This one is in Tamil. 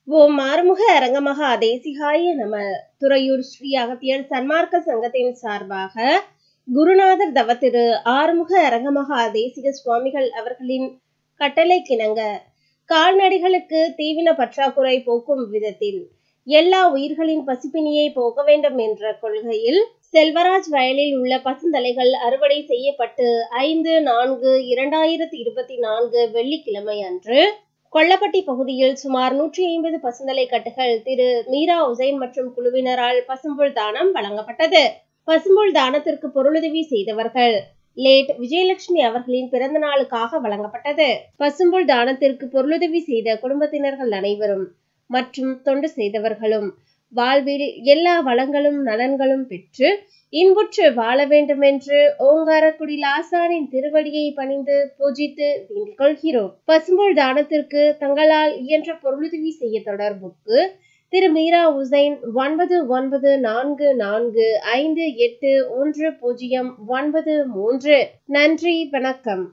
ஓம் ஆறுமுக அரங்கமகா தேசிகாய நம. துறையூர் ஸ்ரீ அகத்தியர் சன்மார்க்க சங்கத்தின் சார்பாக குருநாதர் தவத்திரு ஆறுமுக அரங்கமகா தேசிக சுவாமிகள் அவர்களின் கட்டளைக்கிணங்க கால்நடைகளுக்கு தீவன பற்றாக்குறை போக்கும் விதத்தில் எல்லா உயிர்களின் பசிப்பினியை போக வேண்டும் என்ற கொள்கையில் செல்வராஜ் வயலில் உள்ள பசுந்தலைகள் அறுவடை செய்யப்பட்டு 5/4/2024 வெள்ளிக்கிழமை அன்று கொல்லப்பட்டி பகுதியில் சுமார் 150 பசுந்தலை கட்டுகள் திரு மீரா உசைன் மற்றும் குழுவினரால் பசும்புல் தானம் வழங்கப்பட்டது. பசும்புல் தானத்திற்கு பொருளுதவி செய்தவர்கள் லேட் விஜயலட்சுமி அவர்களின் பிறந்த நாளுக்காக வழங்கப்பட்டது. பசும்புல் தானத்திற்கு பொருளுதவி செய்த குடும்பத்தினர்கள் அனைவரும் மற்றும் தொண்டு செய்தவர்களும் வாழ்வில் எல்லா வளங்களும் நலன்களும் பெற்று இன்புற்று வாழ வேண்டும் என்று ஓங்காரக்குடி லாசானின் திருவடியை பணிந்து பூஜித்து வேண்டிக் கொள்கிறோம். பசும்புல் தானத்திற்கு தங்களால் இயன்ற பொருளுதவி செய்ய தொடர்புக்கு திரு மீரா உசைன் 9944581093. நன்றி, வணக்கம்.